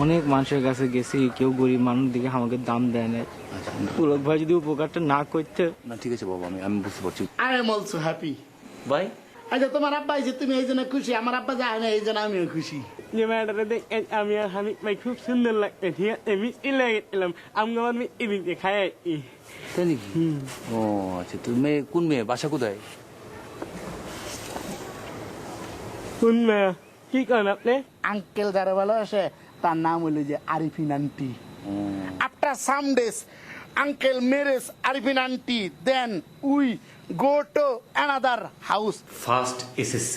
অনেক মানুষের কাছে গেছি, কেউ গরিব মানুষ দিকে আমাকে দাম দেয় না। পুলক ভাই যদি উপকারটা না করতে। না ঠিক আছে বাবা, আমি বুঝতে পারছি। আই এম অলসো হ্যাপি ভাই আচ্ছা তোমার আব্বা যে তুমি এই জন্য খুশি, আমার আব্বা যায় না এই জন্য আমিও খুশি। যে মেয়েটারে দেখে আমি আর হানিফ ভাই খুব সুন্দর লাগছে, ঠিক আছে মিষ্টি লেগেছিলাম, আমি আমার মিষ্টি খাই। তাই নাকি? ও আচ্ছা, তুমি মেয়ে কোন মেয়ে, বাসা কোথায়? কোন মেয়ে? কি করেন আপনি? আঙ্কেল যারা ভালো আসে তার নাম হলো যে Arifin aunty. After some days uncle marriage Arifin aunty, then we go to another house. First SSC,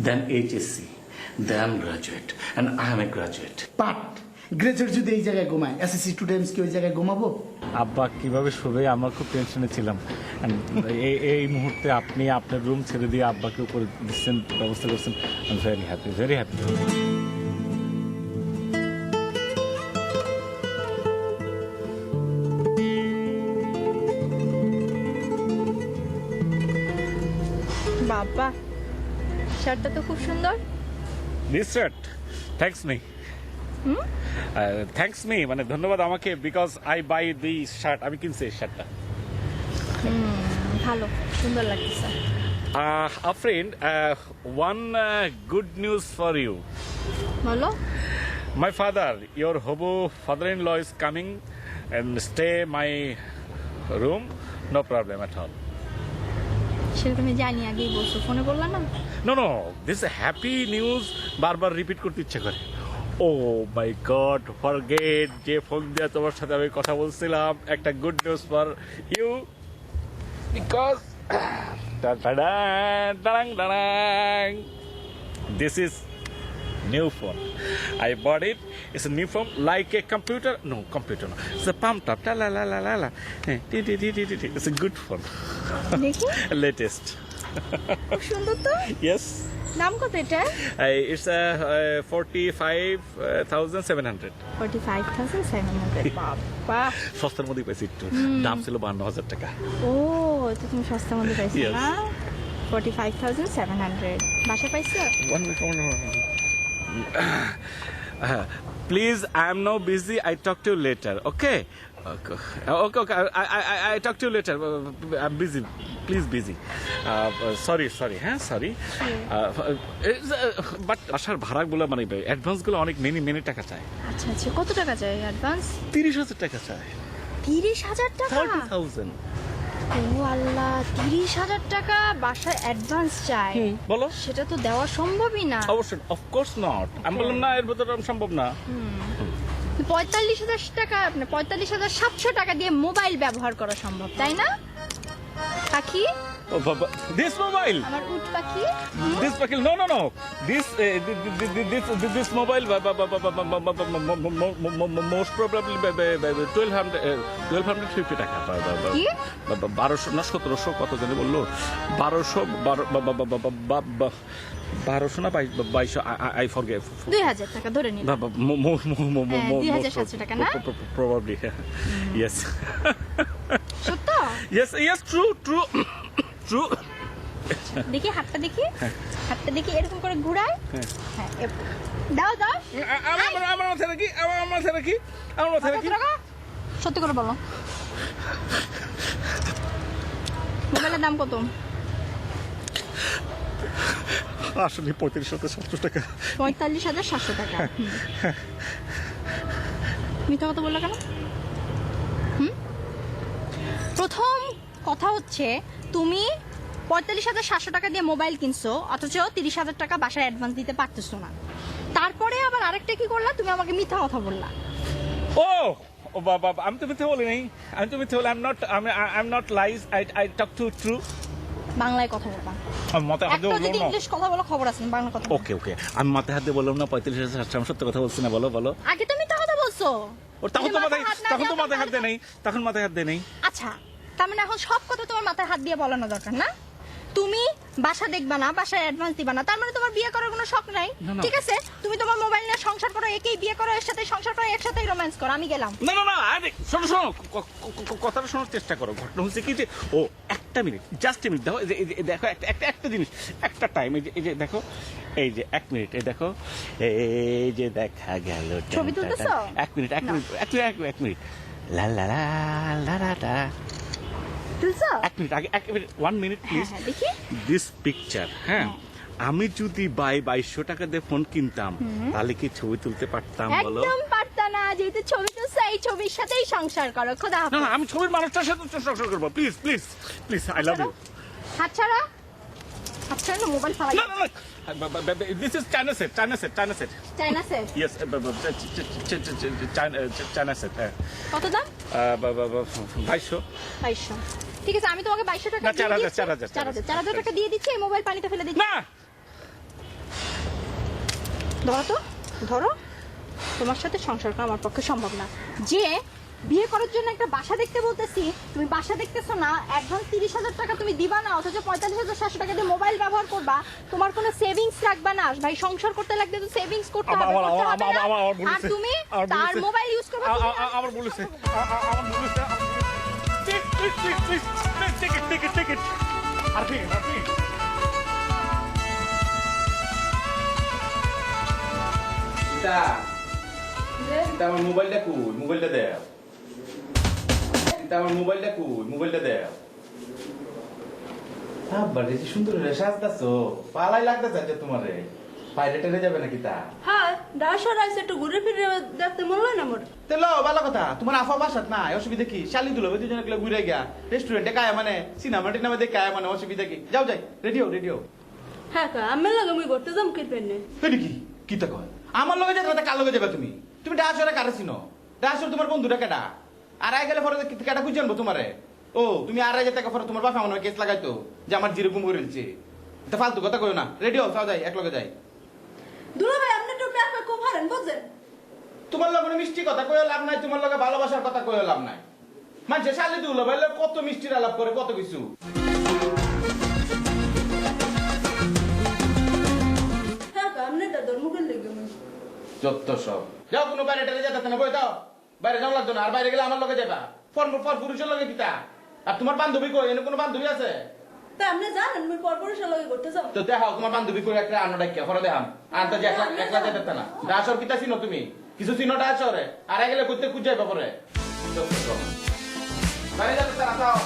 then HSC, then graduate, and I am a graduate. But graduate যদি এই জায়গায় ঘুমায়, এসএসসি স্টুডেন্টস কি ওই জায়গায় ঘুমাবো? আব্বা কিভাবে শোবে আমার খুব টেনশনে ছিলাম। এই মুহূর্তে আপনি আপনার রুম ছেড়ে দিয়ে আব্বাকে উপরে দিচ্ছেন, ব্যবস্থা করছেন। I am very happy, very happy. বাবা, শার্টটা তো খুব সুন্দর। This shirt thanks me, thanks me মানে ধন্যবাদ আমাকে, because I buy the shirt. আমি কিনছি এই শার্টটা। ভালো, সুন্দর লাগতেছে। A friend, one good news for you. বলো। My father, your hobo father-in-law is coming and stay my room, no problem at all. সেটা তুমি জানি, আগেই বলছো, ফোনে বললা না? No, no, this is a happy news. বারবার রিপিট করতে ইচ্ছা করে। ও মাই গড, ফরগেট যে ফোন দিয়ে তোমার সাথে আমি কথা বলছিলাম, একটা good news for you, because this is new phone. I bought it. It's a new phone, like a computer. No, computer no. It's a pump top. La la la la la. It's a good phone. দেখি। Latest. খুব সুন্দর তো। Yes. নাম কত এটা? It's 45,700. 45,700। বাবা, সস্তার মধ্যে পাইছি একটু। দাম ছিল 52,000 টাকা। ও, তো তুমি সস্তার মধ্যে পাইছো Yes. না? 45,700 বাসায় পাইছো? One minute. Please, I am now busy. I talk to you later. Okay. Okay. I talk to you later. I'm busy. Please, busy. Sorry. Huh? Sorry. But আসার ভাড়াগুলো মানে অ্যাডভান্সগুলো অনেক মেনি টাকা চায়। আচ্ছা, কত টাকা চাই অ্যাডভান্স? 30,000 টাকা চায়। 30,000 টাকা? 30,000। ও আল্লাহ, 30,000 টাকা বাসায় অ্যাডভান্স চাই? বলো। সেটা তো দেওয়া সম্ভবই না। অবশ্যই, অফ কোর্স নট। আমি বললাম না এর ভেতরে সম্ভব না। 45,000 টাকা, 45,700 টাকা দিয়ে মোবাইল ব্যবহার করা সম্ভব, তাই না পাখি? This mobile. আমার উট পাখি This package, no. This mobile, most probably 1250 টাকা। কি? 1200 না 1700 কত জানি বললো? 1200 না 2200, I forget. 2000 টাকা ধরে নিন। 2700 টাকা না? Probably, yes. সত্য? Yes, true. দেখি হাতটা দেখি। হাতটা দেখি এরকম করে ঘুরায়। হ্যাঁ। দাও। আমার মাথায় রাখি। সত্যি করে বলো। মোবাইলের দাম কত? আসলে 35,700 টাকা। 45,700 টাকা। মিথ্যা কথা বললা কেন? প্রথম কথা হচ্ছে তুমি 45,700 টাকা দিয়ে মোবাইল কিনছো, অথচ 30,000 টাকা বাসায় অ্যাডভান্স দিতে পারতেছো না। তারপরে আবার আরেকটা কি করলা, তুমি আমাকে মিথ্যা কথা বললা। ও বাবা, আমি তো মিথ্যে বলি নাই। I'm not lies. I talk to true. বাংলায় কথা বলবা। আমি মাথায় হাত দিয়ে একটা যদি বললাম না। ইংলিশ কথা বলো খবর আছে না, বাংলা কথা বলো। ওকে, আমি মাথায় হাত দিয়ে বললাম না 45,700, আমি সত্যি কথা বলছি না। বলো। আগে তো মিথ্যা কথা বলছো। তখন তো মাথায় হাত দিয়ে দেয় নেই। তখন মাথায় হাত দেয় নেই। আচ্ছা, তার মানে এখন সব কথা তোমার মাথায় হাত দিয়ে বলানো দরকার না? তুমি বাসা দেখবা না, বাসায় অ্যাডভান্স দিবা না, তার মানে তোমার বিয়ে করার কোনো শখ নাই। না। ঠিক আছে, তুমি তোমার মোবাইল নিয়ে সংসার করো, একেই বিয়ে করো, এর সাথে সংসার করো, একসাথে রোম্যান্স করো, আমি গেলাম। না, আরে শোনো, কথাটা শোনার চেষ্টা করো। ঘটনা হচ্ছে কি যে, একটা মিনিট, জাস্ট মিনিট দেখো, দেখো একটা জিনিস, একটা টাইম, এই যে দেখো, এই যে 1 মিনিট, এই দেখো, এই যে দেখা গেল। ছবি তুলতেছো? 1 মিনিট, লা তুলছো? 1 মিনিট আগে, 1 মিনিট প্লিজ। হ্যাঁ, দেখি। দিস পিকচার, হ্যাঁ, আমি যদি 2200 টাকা দিয়ে ফোন কিনতাম, তাহলে কি ছবি তুলতে পারতাম বলো? একদম পারতা না, যেহেতু ছবি তুলছো, এই ছবির সাথেই সংসার করো। খোদা হাফেজ। না, আমি ছবির মানুষটার সাথে সংসার করবো। Please, I love you. হাত ছাড়া না, মোবাইল ফালাই। না, this is China set. China set yes, China set. কত দাম? 2200। 2200। ঠিক আছে, আমি তোমাকে 2200 টাকা না, দিয়ে 4,000, দিচ্ছি। 4,000, 4,000 টাকা দিয়ে দিচ্ছি, এই মোবাইল পানিতে ফেলে দিচ্ছি। না, ধরো, তোমার সাথে সংসার করা আমার পক্ষে সম্ভব না। যে বিয়ে করার জন্য একটা বাসা দেখতে বলতেছি, তুমি বাসা দেখতেছো না, অ্যাডভান্স 30,000 টাকা তুমি দিবা না, অথচ 45,700 টাকা দিয়ে মোবাইল ব্যবহার করবা, তোমার কোনো সেভিংস রাখবা না। ভাই, সংসার করতে লাগলে তো সেভিংস করতে হবে, আর তুমি তার মোবাইল ইউজ করবা। আমার বলেছে। Please, take it. আর ঠিক। আমার মোবাইলটা কই? মোবাইলটা দেও। আমার মোবাইলটা কই? মোবাইলটা দেও। বাড়ি যে সুন্দর রে সাজতাছো, পালাই লাগতেছে তোমারে। পাইরেটে যাবে নাকি তা? হ্যাঁ, ডাসর আইছে একটু ঘুরে ফিরে দেখতে মন লয় না মোর। তেলো ভালো কথা, তোমার আফা বাসাত না, অসুবিধা কি? শালি দুলো দুজনে গেলে ঘুরে গিয়া রেস্টুরেন্টে কায়া মানে সিনেমা টিনেমা দেখে কায়া মানে, অসুবিধা কি? যাও যাই, রেডিও। হ্যাঁ কা, আমি লাগে মুই ঘুরতে যাম কি পেনে। এটা কি তা কয়? আমার লগে যাবে না, কার লগে যাবে তুমি? তুমি ডাসরে কারে চিনো? ডাসর তোমার বন্ধুটা কেডা? আর আই গেলে পরে কেডা খুঁজে আনবো তোমারে? ও, তুমি আর যেতে পরে তোমার বাপা মনে হয় কেস লাগাইতো যে আমার যেরকম করেছে। তা ফালতু কথা কইও না, রেডিও যাও যাই, এক লগে যাই। দুলা ভাই, আপনি একটু ব্যাপার খুব হারেন বুঝছেন? তোমার লগে মিষ্টি কথা কইও লাভ নাই, তোমার লগে ভালোবাসার কথা কইও লাভ নাই। মানুষে শালি দুলো ভাইলে কত মিষ্টির আলাপ করে, কত কিছু। হ্যাঁ কা, আপনি এটা ধর্ম করে লেগে মুই। যত সব। যাও, কোনো বাইরে টেলে যেতে না, বই দাও। বাইরে যাও লাগতো না, আর বাইরে গেলে আমার লগে যাবা। ফর পুরুষের লগে কিতা? আর তোমার বান্ধবী কই? এনে কোনো বান্ধবী আছে? তা আপনি জানেন মুই পরপুরুষের লগে ঘুরতে যাম। তো দেখাও তোমার বান্ধবী কই, একটা আনো ডাকিয়া পরে দেখাম। আনতে যে একলা যেতে না। ডাসর কিতা চিনো তুমি? কিছু চিনো ডাসরে? আর গেলে কইতে খুঁজে যাইবা পরে। যত সব। বাইরে যেতে না, যাও।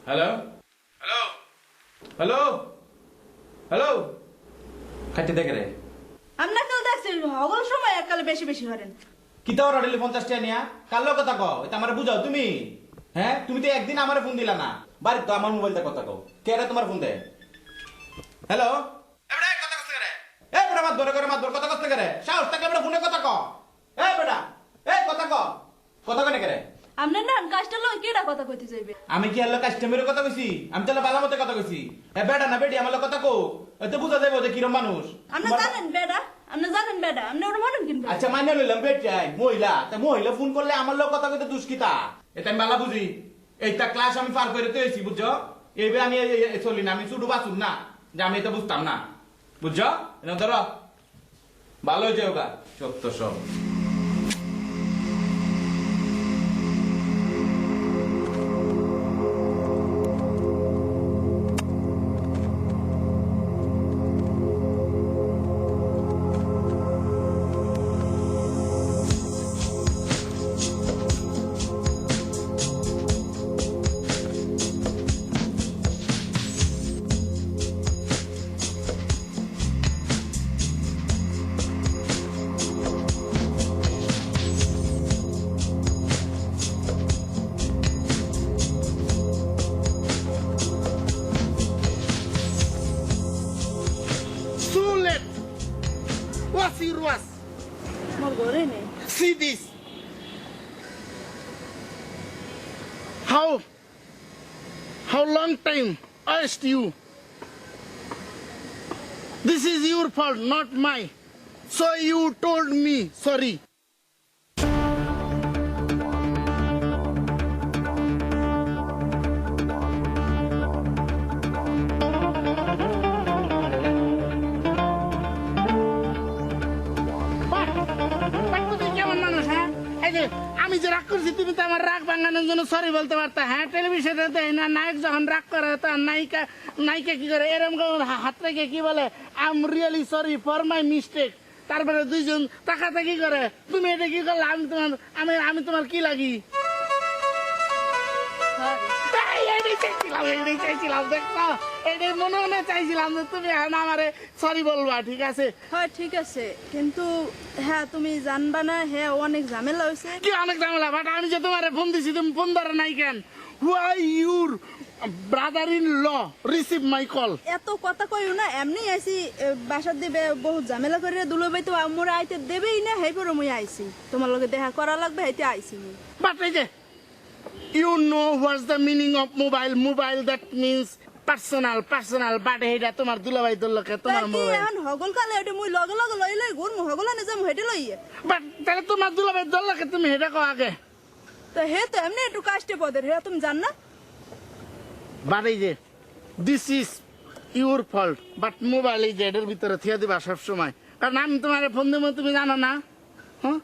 হ্যালো হ্যালো হ্যালো হ্যালো কাটি দেখে রে আপনাকেও দেখছি হগল সময় এককালে বেশি বেশি করেন কি তো রডেলি 50 টাকা নিয়া কাল লোক কথা কও এটা আমারে বুঝাও তুমি হ্যাঁ তুমি তো একদিন আমারে ফোন দিলা না বাড়ি তো আমার মোবাইলটা কথা কও কে রে তোমার ফোন দে হ্যালো এবড়া কথা কইতে রে এই বড় মাত ধরে করে মাত ধরে কথা কইতে রে সাহস থাকলে বড় ফোনে কথা কও এই বেটা এই কথা কও কথা কনে করে আপনার না কাজটা লই কেডা কথা কইতে যাইবে আমি কি আল্লাহ কাস্টমারের কথা কইছি আমি তাহলে বালা মতে কথা কইছি এ বেটা না বেটি আমার কথা কও এতে বুঝা যাবে যে কিরম মানুষ আপনি জানেন বেডা আপনি ওর মানুষ কিনবেন আচ্ছা মানিয়ে লইলাম বেটাই মহিলা তা মহিলা ফোন করলে আমার লোক কথা কইতে দুষ্কিতা এটা আমি বালা বুঝি এইটা ক্লাস আমি পার করে তুইছি বুঝছো এইবে আমি চলি না আমি শুধু বাসুন না যে আমি এটা বুঝতাম না বুঝছো এটা ধরো ভালো হয়েছে ওগা সত্য সব Sulet. What's your was? মোর ঘরে নেই See this. How long time asked you? This is your fault, not mine. So you told me sorry. তুমি কেমন মানুষ হ্যাঁ এই যে আমি যে রাগ করছি তুমি তো আমার রাগ ভাঙানোর জন্য সরি বলতে পারতা হ্যাঁ টেলিভিশনে দেয় না নায়ক যখন রাগ করে তখন নায়িকা কি করে এরকম হাত রেখে কি বলে I am really sorry for my mistake তারপরে দুইজন তাকাতে কি করে তুমি এটা কি করলে আমি তোমার কি লাগি এটাই চাইছিলাম দেখো এটাই মনে মনে চাইছিলাম যে তুমি আমারে সরি বলবা ঠিক আছে হয় ঠিক আছে কিন্তু হ্যাঁ তুমি জানবা না হ্যাঁ অনেক ঝামেলা হয়েছে কি অনেক ঝামেলা বাট আমি যে তোমারে ফোন দিছি তুমি ফোন ধরে নাই কেন why your brother in law receive my call এত কথা কইও না এমনি আইছি বাসার দিবে বহুত ঝামেলা করে দুলোবাই তো আমার আইতে দেবেই না হেই পরে মুই আইছি তোমার লগে দেখা করা লাগবে হেইতে আইছি মুই বাট এই যে you know what's the meaning of mobile that means personal but এটা তোমার দুলাভাই দলকে তোমার মোবাইল এখন হগল কালে ওটা মুই লগে লগে লই লই ঘুর মু হগল না যাম হেটে লইয়ে বাট তাহলে তোমার দুলাভাই দলকে তুমি এটা কও আগে তো হে তো এমনি একটু কাষ্টে পদের হে তুমি জান না বাট এই যে this is your fault but mobile এই যে এটার ভিতরে থিয়া দিবা সব সময় কারণ আমি তোমার ফোন দেবো তুমি জানো না হ্যাঁ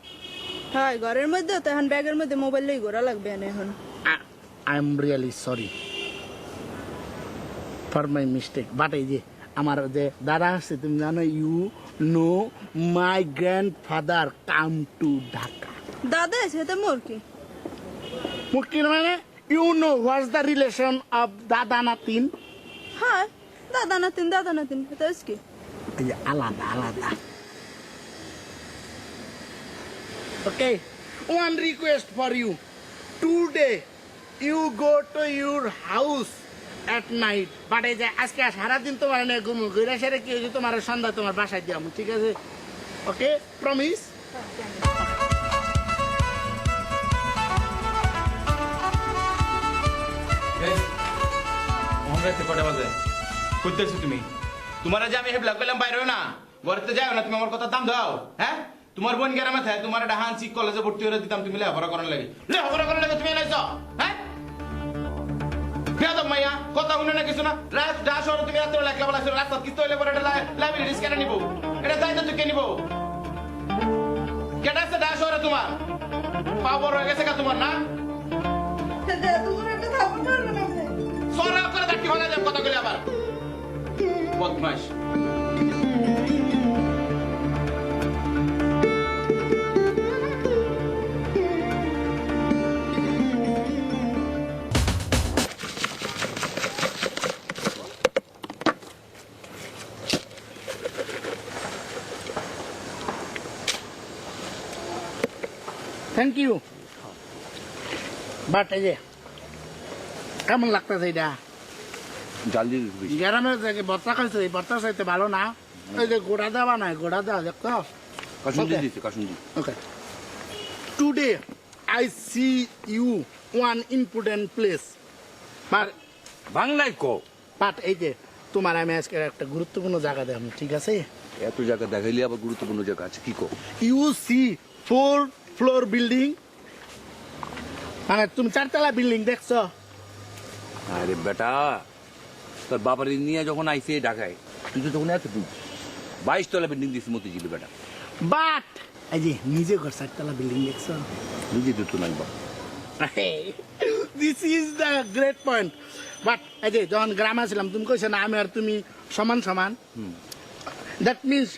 হ্যাঁ ঘরের মধ্যে তো এখন ব্যাগের মধ্যে মোবাইল লই ঘোরা লাগবে এখন I am really sorry for my mistake but এই যে আমার যে দাদা আছে তুমি জানো you know my grandfather come to Dhaka দাদা সেটা মোর কি মুক্তির মানে you know what's the relation of দাদা নাতিন হ্যাঁ দাদা নাতিন এটা কি এই যে আলাদা okay one request for you today you go to your house at night but এই যে আজকে সারাদিন তোমার নিয়ে ঘুরে সেরে কি হয়েছে তোমার সন্ধ্যা তোমার বাসায় দিয়াম ঠিক আছে ওকে প্রমিস কটা বাজে করতেছো তুমি তোমার যে আমি হেবলা করলাম বাইরে না ঘরেতে যাও না তুমি আমার কথা দাম দাও হ্যাঁ তোমার বোন গ্রামে থাকে তোমার একটা হানসি কলেজে ভর্তি করে দিতাম তুমি লেখাপড়া করার লাগে লেখাপড়া করার লাগে তুমি এলাইছ হ্যাঁ বেয়াদব মাইয়া কথা শুনে না কিছু না রাত ডা শহরে তুমি রাত্রে একলা বলা রাস্তা কিস্ত হইলে পরে এটা লাইব্রেরি কেটে নিবো এটা দায়িত্ব তুই কে নিবো কেটে আছে ডা শহরে তোমার পাওয়ার হয়ে গেছে কা তোমার না সরা করে দেখি ভালো যাবে কথা বলে আবার বদমাশ থ্যাংক ইউ বাট এই যে কেমন লাগতেছে এটা জাল দিয়ে দিতে বেশি। গ্রামের থেকে ভর্তা খাইছে এই ভর্তা চাইতে ভালো না এই যে গোড়া দেওয়া নাই গোড়া দেওয়া দেখতো কাসুন্দি দিতে kasundi. Okay. Today, I see you one important place. বাংলায় কো। But এই যে তোমার আমি আজকে একটা গুরুত্বপূর্ণ জায়গা দেব ঠিক আছে এত জায়গা দেখাইলে আবার গুরুত্বপূর্ণ জায়গা আছে কি কো? ইউ সি 4 floor বিল্ডিং মানে তুমি 4 তলা বিল্ডিং দেখছো আরে বেটা তোর বাবার নিয়ে যখন আইসে ঢাকায় তুই তো তখন এত 22 তলা বিল্ডিং দিস মতিঝিল বেটা। বাট এই যে নিজে ঘর 4 তলা বিল্ডিং দেখছো নিজে তো নাই বাবা। This is the great point but এই যে যখন গ্রামে ছিলাম তুমি কইছো না আমি আর তুমি সমান সমান দ্যাট মিনস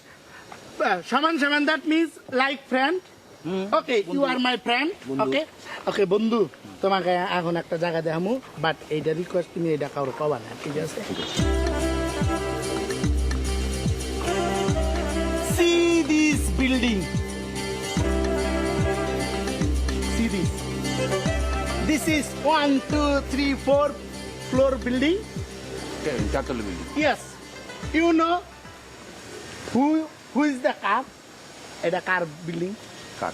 সমান সমান that means like friend okay you are my friend okay okay বন্ধু তোমাকে এখন একটা জায়গা দেখামু বাট এইটা রিকোয়েস্ট তুমি এটা কারো কবা না ঠিক আছে C this building C this This is 1, 2, 3, 4 floor building. 4 তলা building. Yes. You know who is the car? The car building. Car?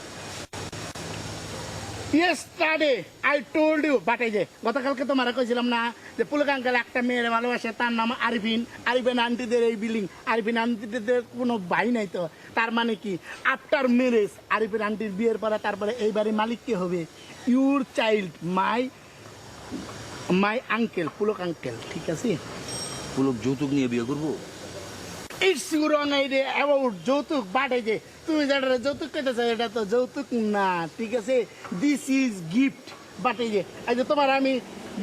Yesterday I told you, but এই যে গতকালকে তোমার কইছিলাম না যে পুলকাঙ্কাল একটা মেয়ের ভালোবাসে তার নাম আরিফিন আরিফিন আন্টিদের এই বিল্ডিং আরিফিন আন্টিদের কোনো ভাই নাই তো তার মানে কি আফটার ম্যারেজ আরিফিন আন্টির বিয়ের পরে তারপরে এই বাড়ির মালিক কে হবে your child my uncle Pulak uncle ঠিক আছে পুলক যৌতুক নিয়ে বিয়ে করবো? It's you wrong idea about যৌতুক বাট এই যে তুমি যেটা যৌতুক কেটেছো এটা তো যৌতুক না ঠিক আছে দিস ইজ গিফট বাট এই যে তোমার আমি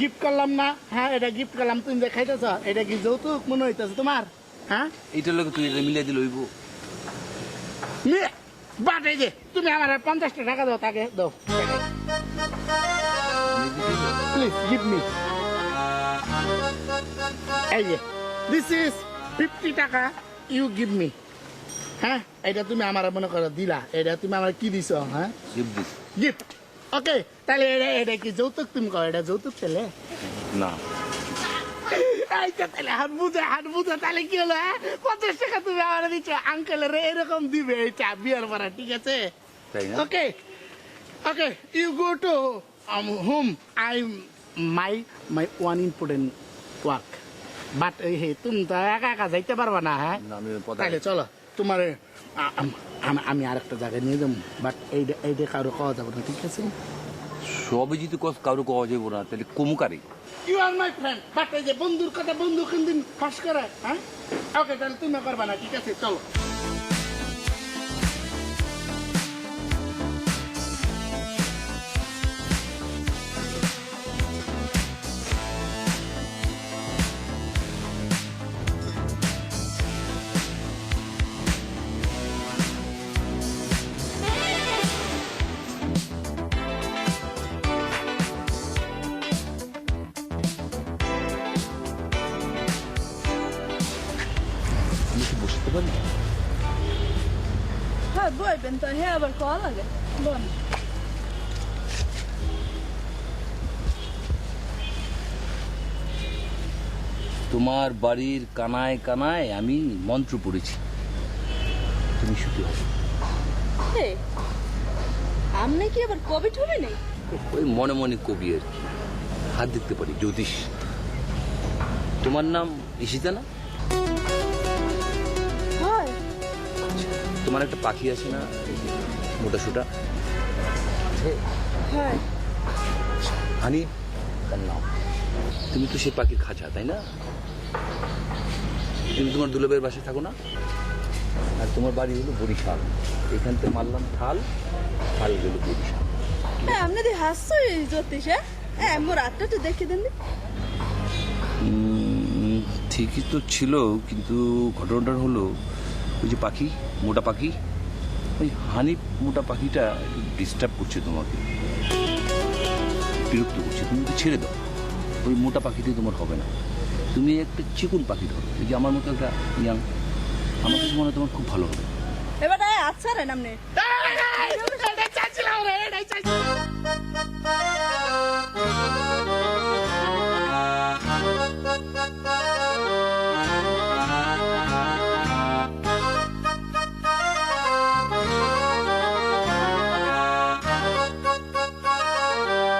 গিফট করলাম না হ্যাঁ এটা গিফট করলাম তুমি যে খাইতেছ এটা কি যৌতুক মনে হইতেছে তোমার হ্যাঁ এইটার লোক তুই এটা মিলিয়ে দিলে হইব? বাট এই যে তুমি আমার 50 টাকা দাও তাকে দাও প্লিজ গিভ মি এই যে দিস ইজ 50 টাকা ইউ গিভ মি হ্যাঁ এটা তুমি আমার মনে করো দিলা এটা তুমি আমার কি দিছো হ্যাঁ গিফট ওকে তাহলে এটা কি যৌতুক তুমি কো এটা যৌতুক ছেলে না আচ্ছা তাহলে হাত বুঝা তাহলে কি হলো 50 টাকা তুমি আমার দিচ্ছ আঙ্কেলের এরকম দিবে এটা বিয়ার পরে ঠিক আছে তাই না? Okay okay you go to home I my one important work but hey তুমি তো একা একা যাইতে পারবা না হ্যাঁ না, আমি পদায়- তাহলে চলো তোমার আমি আর একটা জায়গায় নিয়ে যাবো বাট এইটা কারো খাওয়া যাবে না ঠিক আছে সবই যদি কারো কওয়া যাবো না তাহলে কমুকারি you are my friend but এই যে বন্ধুর কথা বন্ধু কোনদিন ফাঁস করে হ্যাঁ ওকে তাহলে তুমি করবা না ঠিক আছে চলো বসতে পারি? হ্যাঁ বইবেন তো হ্যাঁ আবার কল লাগে বল তোমার বাড়ির কানায় কানায় আমি মন্ত্র পড়েছি, তুমি সুখী হবে। আপনি কি আবার কবে ঠুবে নেই ওই মনে মনে কবি আর কি, হাত দেখতে পারি জ্যোতিষ। তোমার নাম ঈশিতা না? হয় তোমার একটা পাখি আছে না মোটা সোটা হয় হানি তার নাম। তুমি তো সেই পাখির খাঁচা তাই না? তুমি তোমার দুলাবের বাসায় থাকো না? আর তোমার বাড়ি হলো বরিশাল, এখান থেকে মারলাম ঠাল, ঠাল গেল বরিশাল। হ্যাঁ আপনি দি হাসছো জ্যোতিষ হ্যাঁ মোর আটটা তো দেখে দেন ঠিকই তো ছিল, কিন্তু ঘটনাটা হলো ওই যে পাখি, মোটা পাখি, ওই হানি মোটা পাখিটা ডিস্টার্ব করছে তোমাকে, বিরক্ত করছে। তুমি তো ছেড়ে দাও, ওই মোটা পাখিটাই তোমার হবে না। তুমি একটা চিকুন পাখি ধরো, এই যে আমার মতো একটা ইয়াং, আমার কাছে মনে হয় তোমার খুব ভালো হবে। এবার আচ্ছা রে নামনে চাচ্ছিলাম রে এটাই চাইছি